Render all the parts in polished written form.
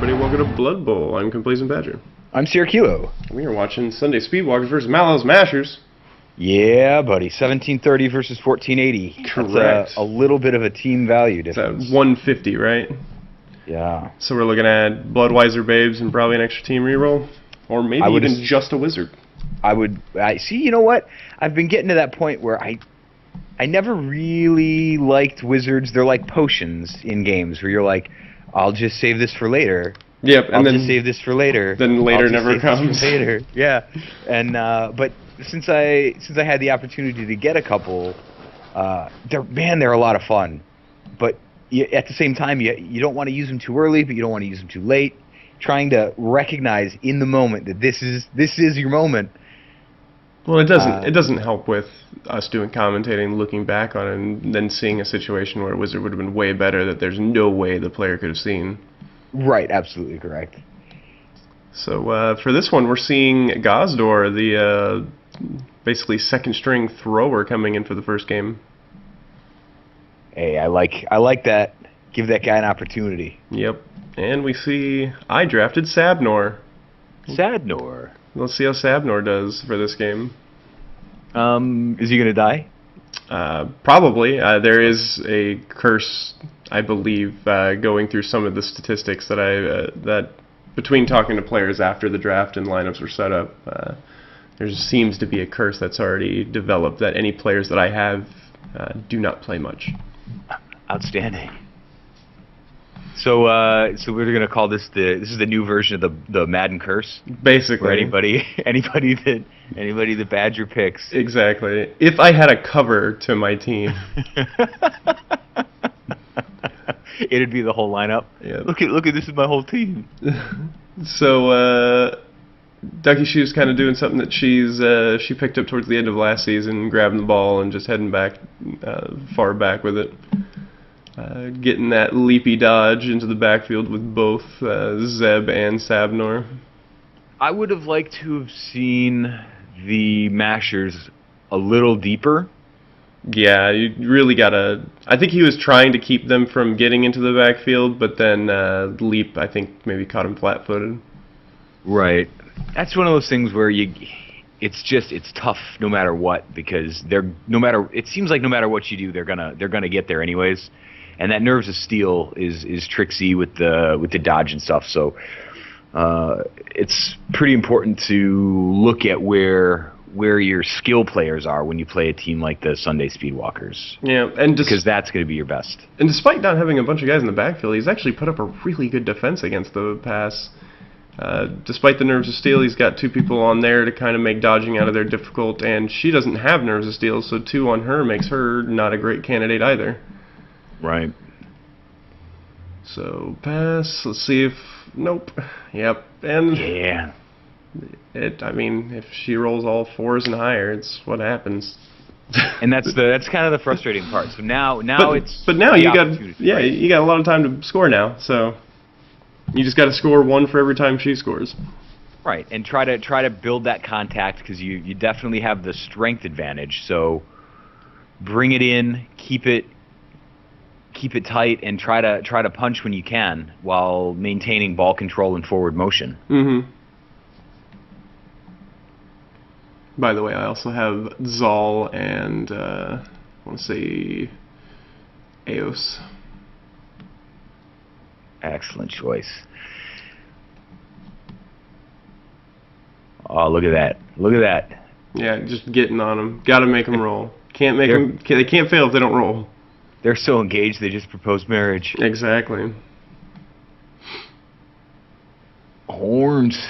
everybody. Welcome to Blood Bowl. I'm Complacent Badger. I'm Syracilo. We are watching Sunday Speedwalkers versus Malal's Mashers. Yeah, buddy. 1730 versus 1480. Correct. That's a little bit of a team value It's difference. at 150, right? Yeah. So we're looking at Bloodweiser Babes and probably an extra team reroll. Or maybe even just a wizard. I see, you know what? I've been getting to that point where I never really liked wizards. They're like potions in games where you're like, I'll just save this for later. Yep, and I'll then just save this for later. Then later never comes. Later, yeah. And but since I had the opportunity to get a couple, they're a lot of fun. But at the same time, you don't want to use them too early, but you don't want to use them too late. Trying to recognize in the moment that this is your moment. Well, it doesn't help with us doing commentating, looking back on it, and then seeing a situation where a wizard would have been way better that there's no way the player could have seen. Right, absolutely correct. So for this one, we're seeing Gozdor, the basically second string thrower, coming in for the first game. Hey, I like that. Give that guy an opportunity. Yep. And we see I drafted Sabnor. Sadnor. Let's see how Sabnor does for this game. Is he gonna die? Probably. There is a curse, I believe, going through some of the statistics that between talking to players after the draft and lineups were set up, there seems to be a curse that's already developed that any players that I have do not play much. Outstanding. So we're gonna call this the new version of the Madden curse. Basically, where anybody that Badger picks. Exactly. If I had a cover to my team, it'd be the whole lineup. Yeah. Look at this is my whole team. So Ducky Shoe's kind of doing something that she picked up towards the end of last season, grabbing the ball and just heading back far back with it. Getting that leapy dodge into the backfield with both Zeb and Sabnor. I would have liked to have seen the Mashers a little deeper. Yeah, you really gotta... I think he was trying to keep them from getting into the backfield, but then Leap, I think, maybe caught him flat-footed. Right. That's one of those things where it's tough no matter what, because it seems like no matter what you do, they're gonna get there anyways. And that Nerves of Steel is tricksy with the dodge and stuff. So it's pretty important to look at where your skill players are when you play a team like the Sunday Speedwalkers. Yeah, and because that's going to be your best. And despite not having a bunch of guys in the backfield, he's actually put up a really good defense against the pass. Despite the Nerves of Steel, he's got two people on there to kind of make dodging out of there difficult, and she doesn't have Nerves of Steel, so two on her makes her not a great candidate either. Right. So pass. Let's see if nope. Yep. And yeah. I mean, if she rolls all fours and higher, it's what happens. And that's kind of the frustrating part. So now but now you got you got a lot of time to score now. So you just got to score one for every time she scores. Right, and try to build that contact, because you definitely have the strength advantage. So bring it in, keep it tight, and try to punch when you can while maintaining ball control and forward motion. Mm-hmm. By the way, I also have Zal and I want to say Eos. Excellent choice. Oh, look at that! Look at that! Yeah, just getting on them. Got to make them roll. Can't make them. They can't fail if they don't roll. They're so engaged, they just proposed marriage. Exactly. Horns.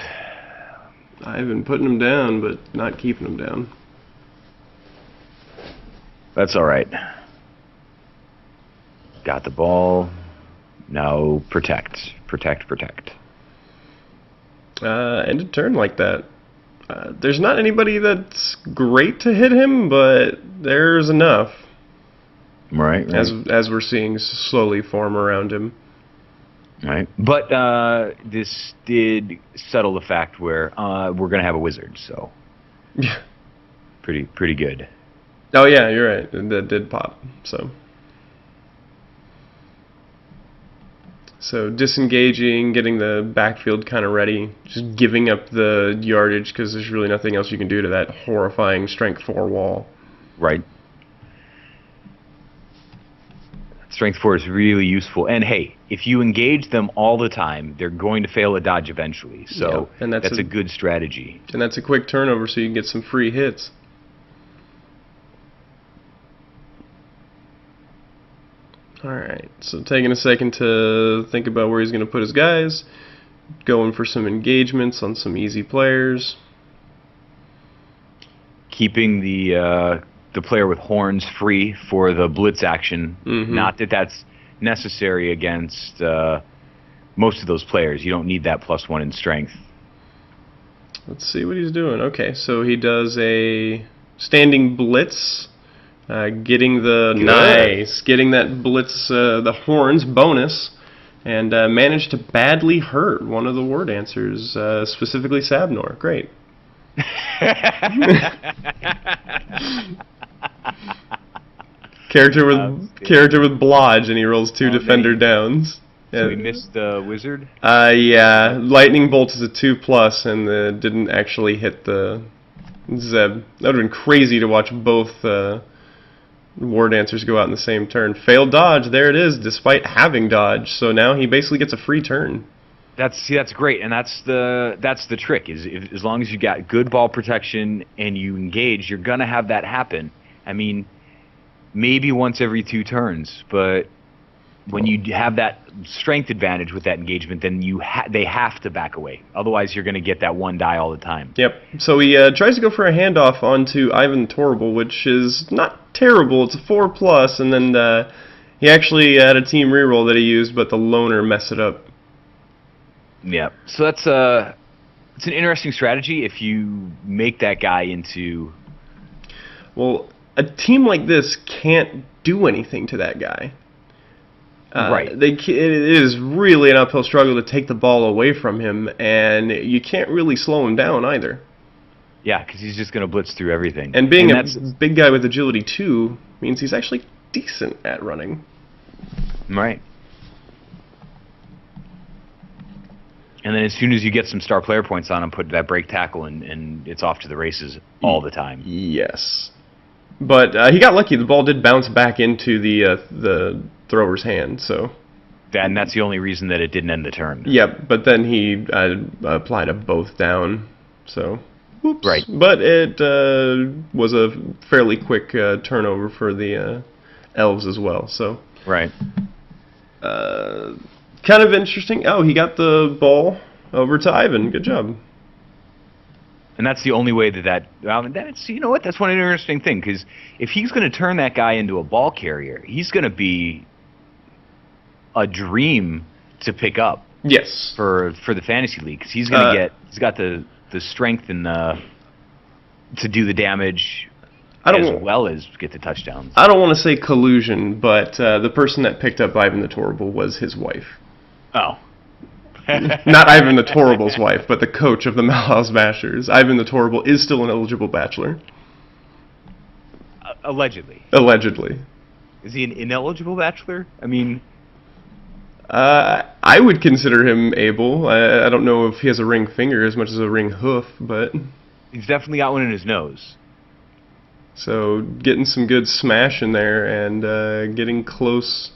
I've been putting them down, but not keeping them down. That's all right. Got the ball. Now protect. Protect, protect. End of turn like that. There's not anybody that's great to hit him, but there's enough. Right. As we're seeing slowly form around him. Right. But this did settle the fact where we're going to have a wizard, so yeah, pretty good. Oh yeah, you're right. That did pop. So So disengaging, getting the backfield kind of ready, just giving up the yardage because there's really nothing else you can do to that horrifying strength 4 wall. Right. Strength 4 is really useful. And hey, if you engage them all the time, they're going to fail a dodge eventually. So and that's a good strategy. And that's a quick turnover so you can get some free hits. Alright, so taking a second to think about where he's going to put his guys. Going for some engagements on some easy players. Keeping the player with horns free for the blitz action. Not that that's necessary against most of those players. You don't need that +1 in strength. Let's see what he's doing. Okay, so he does a standing blitz. Getting that blitz, the horns bonus, and managed to badly hurt one of the war dancers, specifically Sabnor. Great. Character with blodge, and he rolls 2 defender downs. So we missed the wizard? Yeah. Lightning bolt is a 2+, and didn't actually hit the Zeb. That would have been crazy to watch both war dancers go out in the same turn. Failed dodge, there it is, despite having dodge. So now he basically gets a free turn. That's great, and that's the trick. As long as you got good ball protection and you engage, you're gonna have that happen. I mean, maybe once every 2 turns, but when you have that strength advantage with that engagement, then they have to back away. Otherwise, you're going to get that 1 die all the time. Yep. So he tries to go for a handoff onto Ivan Torble, which is not terrible. It's a 4+, and then he actually had a team reroll that he used, but the loner messed it up. Yeah. So it's an interesting strategy if you make that guy into. Well, a team like this can't do anything to that guy. Right. It is really an uphill struggle to take the ball away from him, and you can't really slow him down either. Yeah, because he's just going to blitz through everything. And being a big guy with agility 2 means he's actually decent at running. Right. And then as soon as you get some star player points on him, put that break tackle, and it's off to the races all the time. Yes. But he got lucky. The ball did bounce back into the thrower's hand, so. And that's the only reason that it didn't end the turn. Yep, but then he applied a both down, so. Whoops. Right. But it was a fairly quick turnover for the elves as well, so. Right. Kind of interesting. Oh, he got the ball over to Ivan. Good job. And that's the only way that's, you know what, that's one interesting thing, because if he's going to turn that guy into a ball carrier, he's going to be a dream to pick up. Yes. For the fantasy league, because he's got the strength and to do the damage as well as get the touchdowns. I don't want to say collusion, but the person that picked up Ivan the Torrible was his wife. Oh. Not Ivan the Torrible's wife, but the coach of the Malal Smashers. Ivan the Torrible is still an eligible bachelor. Allegedly. Allegedly. Is he an ineligible bachelor? I mean... I would consider him able. I don't know if he has a ring finger as much as a ring hoof, but... He's definitely got one in his nose. So, getting some good smash in there and getting close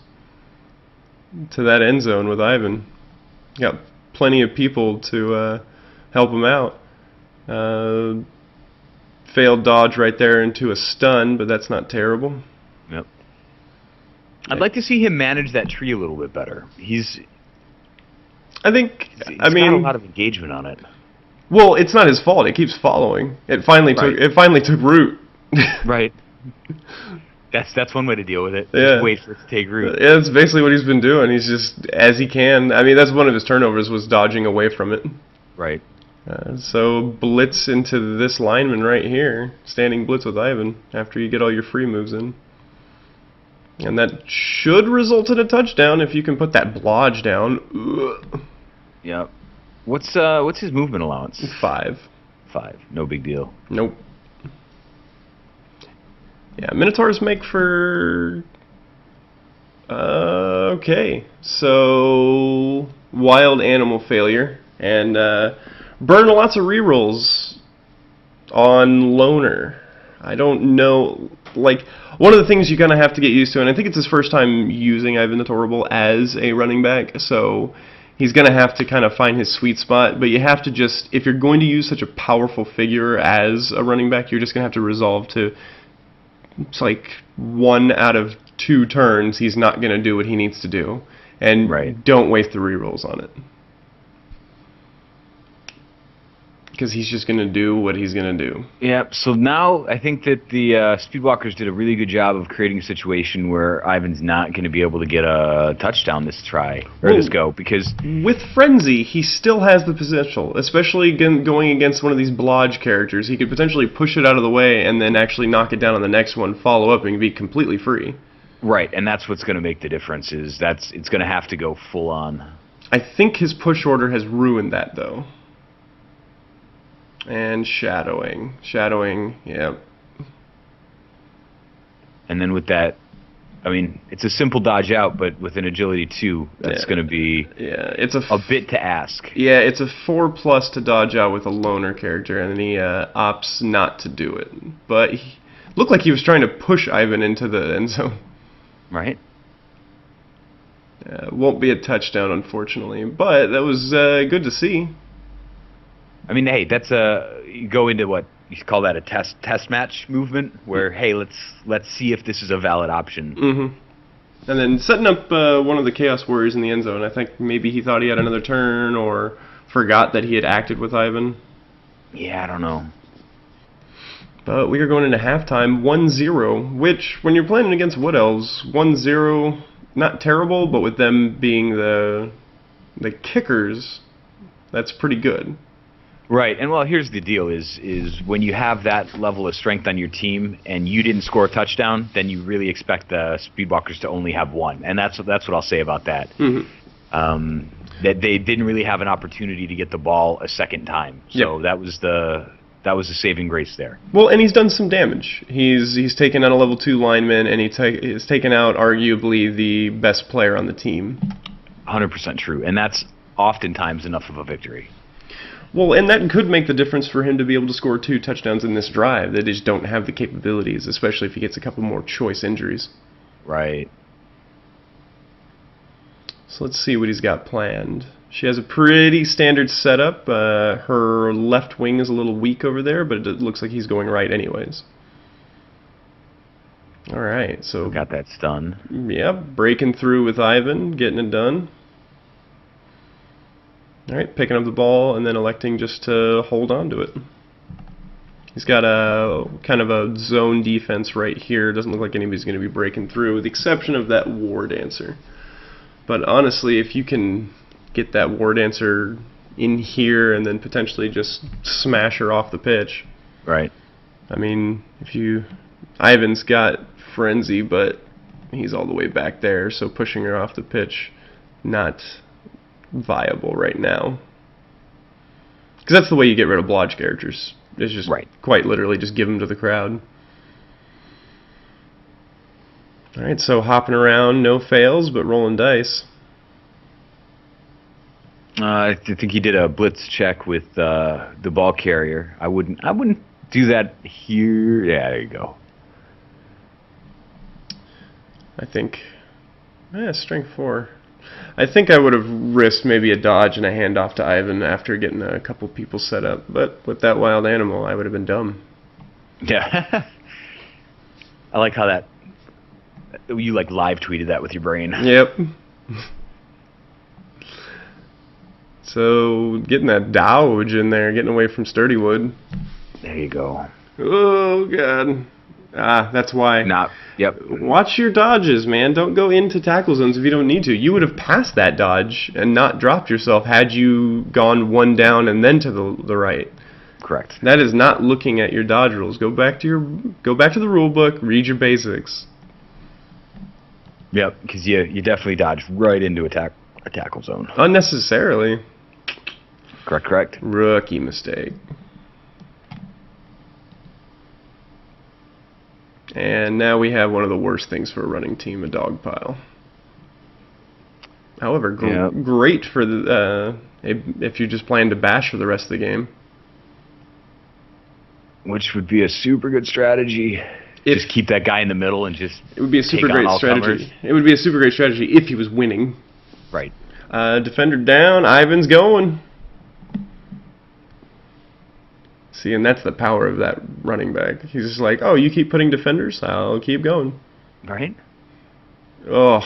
to that end zone with Ivan. Got plenty of people to help him out. Failed dodge right there into a stun, but that's not terrible. Yep. I'd like to see him manage that tree a little bit better. He's got a lot of engagement on it. Well, it's not his fault. It keeps following. It finally took root. Right. That's one way to deal with it. Yeah. Just wait for it to take root. Yeah, that's basically what he's been doing. He's just, as he can. I mean, that's one of his turnovers, was dodging away from it. Right. So blitz into this lineman right here. Standing blitz with Ivan after you get all your free moves in. And that should result in a touchdown if you can put that blodge down. Ugh. Yeah. What's his movement allowance? 5. 5. No big deal. Nope. Yeah, Minotaurs make for Okay, so wild animal failure and burn lots of rerolls on loner. I don't know, like one of the things you're gonna have to get used to, and I think it's his first time using Ivan the Terrible as a running back, so he's gonna have to kind of find his sweet spot. But you have to just, if you're going to use such a powerful figure as a running back, you're just gonna have to resolve to, it's like 1 out of 2 turns he's not going to do what he needs to do, and don't waste the rerolls on it, because he's just going to do what he's going to do. Yeah, so now I think that the Speedwalkers did a really good job of creating a situation where Ivan's not going to be able to get a touchdown this try, or this go, because with Frenzy, he still has the potential, especially going against one of these Blodge characters. He could potentially push it out of the way and then actually knock it down on the next one, follow up, and be completely free. Right, and that's what's going to make the difference, is it's going to have to go full on. I think his push order has ruined that, though. And shadowing, yeah. And then with that, I mean, it's a simple dodge out, but with an agility 2, that's going to be it's a bit to ask. Yeah, it's a 4+ to dodge out with a loner character, and then he opts not to do it. But he looked like he was trying to push Ivan into the end zone. Right. Won't be a touchdown, unfortunately, but that was good to see. I mean, hey, that's you go into what you call that a test match movement, where hey, let's see if this is a valid option. Mm-hmm. And then setting up one of the Chaos Warriors in the end zone. I think maybe he thought he had another turn, or forgot that he had acted with Ivan. Yeah, I don't know. But we are going into halftime 1-0, which, when you're playing against Wood Elves, 1-0, not terrible, but with them being the kickers, that's pretty good. Right, and well, here's the deal: is when you have that level of strength on your team and you didn't score a touchdown, then you really expect the Speedwalkers to only have one, and that's what I'll say about that. Mm-hmm. That they didn't really have an opportunity to get the ball a second time, so that was the saving grace there. Well, and he's done some damage. He's taken out a level 2 lineman, and he's taken out arguably the best player on the team. 100% true, and that's oftentimes enough of a victory. Well, and that could make the difference for him to be able to score 2 touchdowns in this drive. They just don't have the capabilities, especially if he gets a couple more choice injuries. Right. So let's see what he's got planned. She has a pretty standard setup. Her left wing is a little weak over there, but it looks like he's going right anyways. All right, so got that stun. Yeah, breaking through with Ivan, getting it done. All right, picking up the ball and then electing just to hold on to it. He's got a kind of a zone defense right here. Doesn't look like anybody's going to be breaking through, with the exception of that War Dancer. But honestly, if you can get that War Dancer in here and then potentially just smash her off the pitch. Right. I mean, Ivan's got Frenzy, but he's all the way back there, so pushing her off the pitch, not viable right now. Because that's the way you get rid of Blodge characters. It's just quite literally just give them to the crowd. Alright, so hopping around, no fails, but rolling dice. I think he did a blitz check with the ball carrier. I wouldn't do that here. Yeah, there you go. I think strength 4. I think I would have risked maybe a dodge and a handoff to Ivan after getting a couple people set up, but with that wild animal, I would have been dumb. Yeah. I like how you live tweeted that with your brain. Yep. So getting that dodge in there, getting away from Sturdywood. There you go. Oh God. That's why. Yep. Watch your dodges, man. Don't go into tackle zones if you don't need to. You would have passed that dodge and not dropped yourself had you gone one down and then to the right. Correct. That is not looking at your dodge rules. Go back to the rule book. Read your basics. Yep, because you definitely dodged right into a tackle zone unnecessarily. Correct. Rookie mistake. And now we have one of the worst things for a running team, a dog pile. However, Yeah. great for the if you just plan to bash for the rest of the game. Which would be a super good strategy. If Just keep that guy in the middle and just it would be a super take on great all strategy. comers. It would be a super great strategy if he was winning. Right. Defender down. Ivan's going. See, and that's the power of that running back. He's just like, oh, you keep putting defenders? I'll keep going. Right? Oh,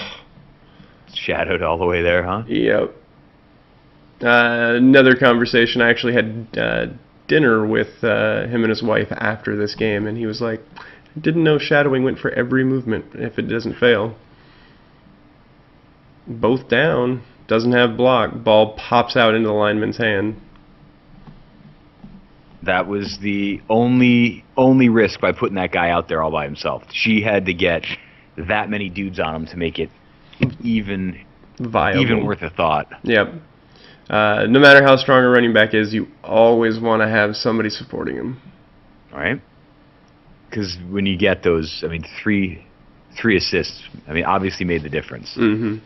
Shadowed all the way there, huh? yep. Another conversation. I actually had dinner with him and his wife after this game, and he was like, I didn't know shadowing went for every movement if it doesn't fail. Both down. Doesn't have block. Ball pops out into the lineman's hand. That was the only risk by putting that guy out there all by himself. She had to get that many dudes on him to make it even Viable. worth a thought. Yep. No matter how strong a running back is, you always want to have somebody supporting him. Right? Because when you get those, I mean, three assists, I mean, obviously made the difference. Mm-hmm.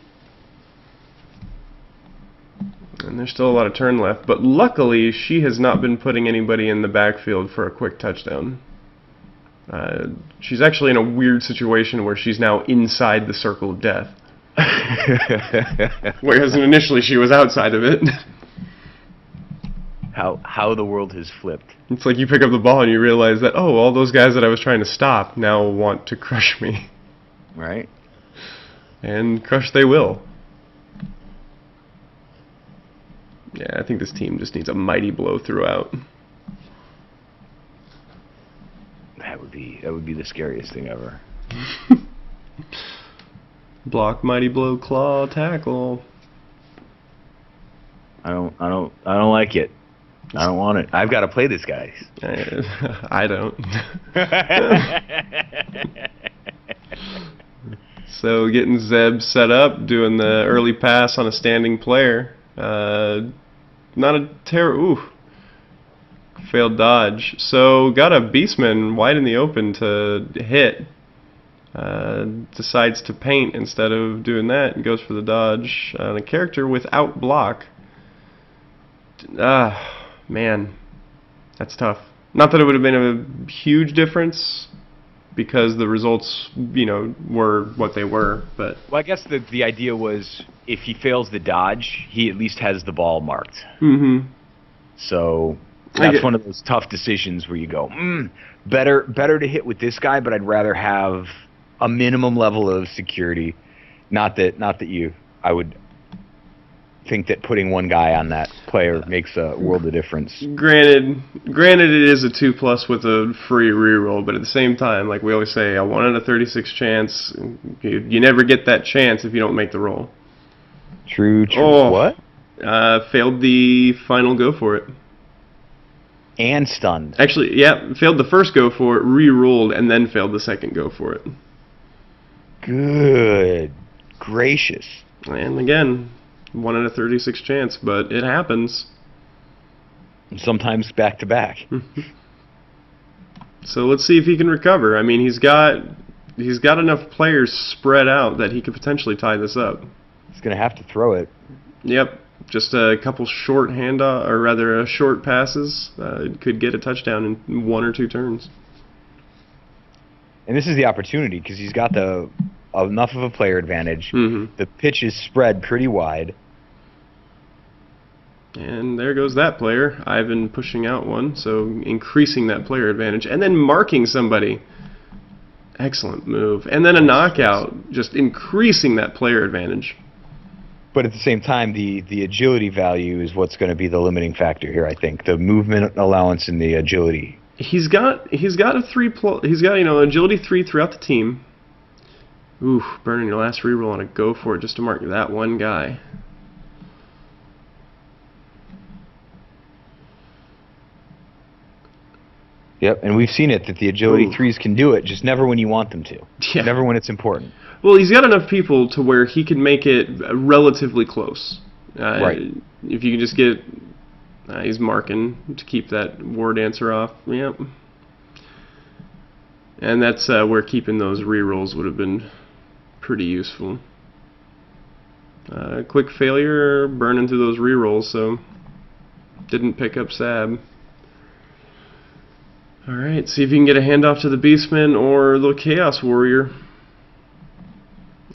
And there's still a lot of turn left, but luckily she has not been putting anybody in the backfield for a quick touchdown. She's actually in a weird situation where she's now inside the circle of death. Whereas initially she was outside of it. How the world has flipped. It's like you pick up the ball and you realize that, oh, all those guys that I was trying to stop now want to crush me. Right? And crush they will. Yeah, I think this team just needs a mighty blow throughout. That would be the scariest thing ever. Block, mighty blow, claw, tackle. I don't like it. I don't want it. I've got to play this guy. I don't. So getting Zeb set up, doing the early pass on a standing player. Not a ooh. Failed dodge. So got a Beastman wide in the open to hit. Decides to paint instead of doing that and goes for the dodge on a character without block. Man, that's tough. Not that it would have been a huge difference because the results, were what they were. But Well, I guess the idea was if he fails the dodge, he at least has the ball marked. mm-hmm. So that's one of those tough decisions where you go, better to hit with this guy, but I'd rather have a minimum level of security. Not that I would think that putting one guy on that player makes a world of difference. Granted, it is a 2+ with a free reroll, but at the same time, like we always say, a 1 in a 36 chance. You never get that chance if you don't make the roll. True. Oh, What? Failed the final go for it. And stunned. Actually, yeah, failed the first go for it, re-rolled, and then failed the second go for it. Good gracious. And again, 1 in a 36 chance, but it happens. Sometimes back to back. So let's see if he can recover. I mean, he's got enough players spread out that he could potentially tie this up. He's gonna have to throw it. Yep, just a couple short short passes could get a touchdown in 1 or 2 turns. And this is the opportunity because he's got enough of a player advantage. Mm-hmm. The pitch is spread pretty wide. And there goes that player. Ivan pushing out one, so increasing that player advantage. And then marking somebody. Excellent move. And then a knockout, just increasing that player advantage. But at the same time, the agility value is what's going to be the limiting factor here, I think. The movement allowance and the agility. He's got agility 3 throughout the team. Ooh, burning your last reroll on a go for it just to mark that one guy. Yep, and we've seen it that the agility Ooh. 3s can do it, just never when you want them to. Yeah. Never when it's important. Well, he's got enough people to where he can make it relatively close. Right. If you can just get... he's marking to keep that war dancer off. Yep. And that's where keeping those rerolls would have been pretty useful. Quick failure, burning through those rerolls, so didn't pick up Sab. Alright, see if you can get a handoff to the Beastman or the Chaos Warrior.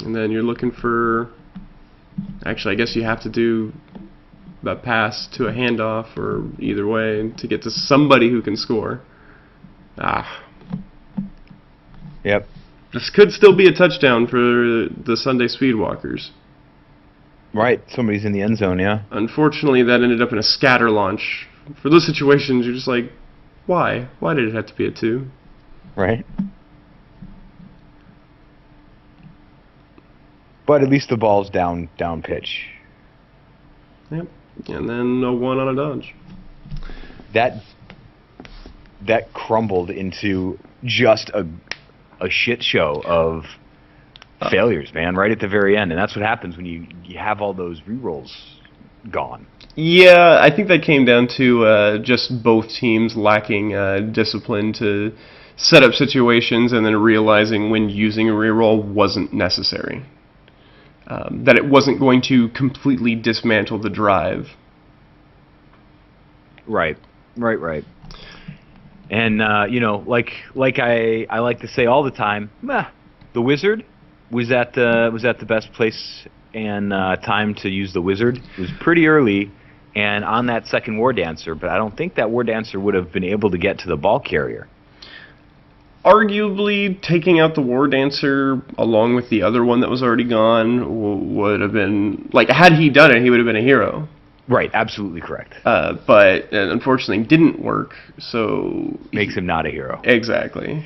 And then you're looking for... Actually, I guess you have to do a pass to a handoff, or either way, to get to somebody who can score. Yep. This could still be a touchdown for the Sunday Speedwalkers. Right, somebody's in the end zone, yeah. Unfortunately, that ended up in a scatter launch. For those situations, you're just like, why? Why did it have to be a 2? Right. But at least the ball's down pitch. Yep. And then a 1 on a dodge. That crumbled into just a shit show of failures, man, right at the very end. And that's what happens when you have all those rerolls gone. Yeah, I think that came down to just both teams lacking discipline to set up situations and then realizing when using a reroll wasn't necessary. That it wasn't going to completely dismantle the drive. Right. And like I like to say all the time, the Wizard was at the best place and time to use the Wizard. It was pretty early and on that second War Dancer, but I don't think that War Dancer would have been able to get to the ball carrier. Arguably, taking out the War Dancer along with the other one that was already gone would have been, like, had he done it, he would have been a hero. Right, absolutely correct. But unfortunately didn't work, so... Makes him not a hero. Exactly.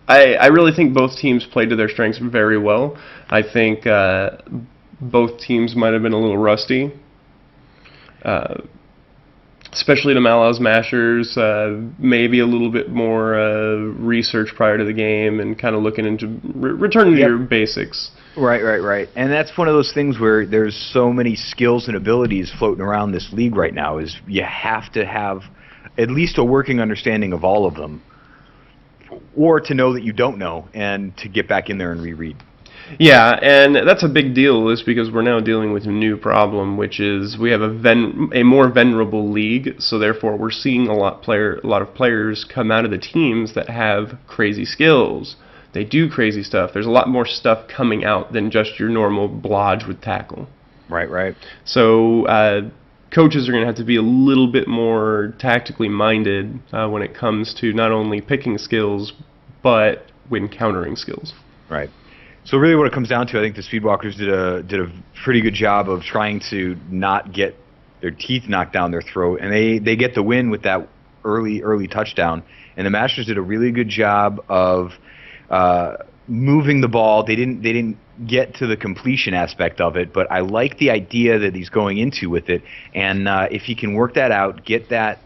I really think both teams played to their strengths very well. I think both teams might have been a little rusty. Especially to Malal's Mashers, maybe a little bit more research prior to the game and kind of looking into returning to your basics. Right. And that's one of those things where there's so many skills and abilities floating around this league right now, is you have to have at least a working understanding of all of them, or to know that you don't know and to get back in there and reread. Yeah, and that's a big deal, is because we're now dealing with a new problem, which is we have a more venerable league, so therefore we're seeing a lot of players come out of the teams that have crazy skills. They do crazy stuff. There's a lot more stuff coming out than just your normal blodge with tackle. Right. So coaches are going to have to be a little bit more tactically minded when it comes to not only picking skills, but when countering skills. Right. So really what it comes down to, I think the Speedwalkers did a pretty good job of trying to not get their teeth knocked down their throat, and they get the win with that early touchdown. And the Masters did a really good job of moving the ball. They didn't get to the completion aspect of it, but I like the idea that he's going into with it. And if he can work that out, get that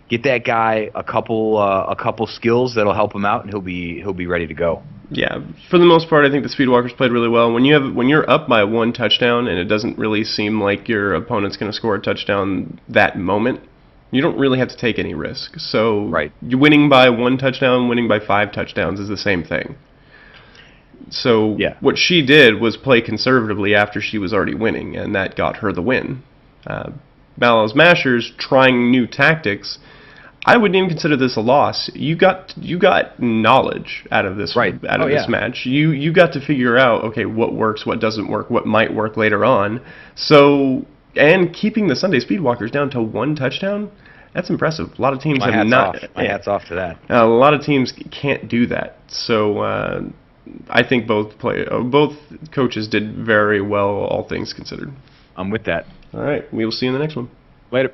guy a couple skills that'll help him out, and he'll be ready to go. Yeah, for the most part, I think the Speedwalkers played really well. When you're up by 1 touchdown and it doesn't really seem like your opponent's going to score a touchdown that moment, you don't really have to take any risk. So you winning by 1 touchdown, winning by 5 touchdowns is the same thing. So what she did was play conservatively after she was already winning, and that got her the win. Malal's Mashers trying new tactics. I wouldn't even consider this a loss. You got knowledge out of this this match. You got to figure out, okay, what works, what doesn't work, what might work later on. So, and keeping the Sunday Speedwalkers down to 1 touchdown, that's impressive. A lot of teams have not. My hat's off to that. A lot of teams can't do that. So I think both coaches did very well, all things considered. I'm with that. All right, we will see you in the next one. Later.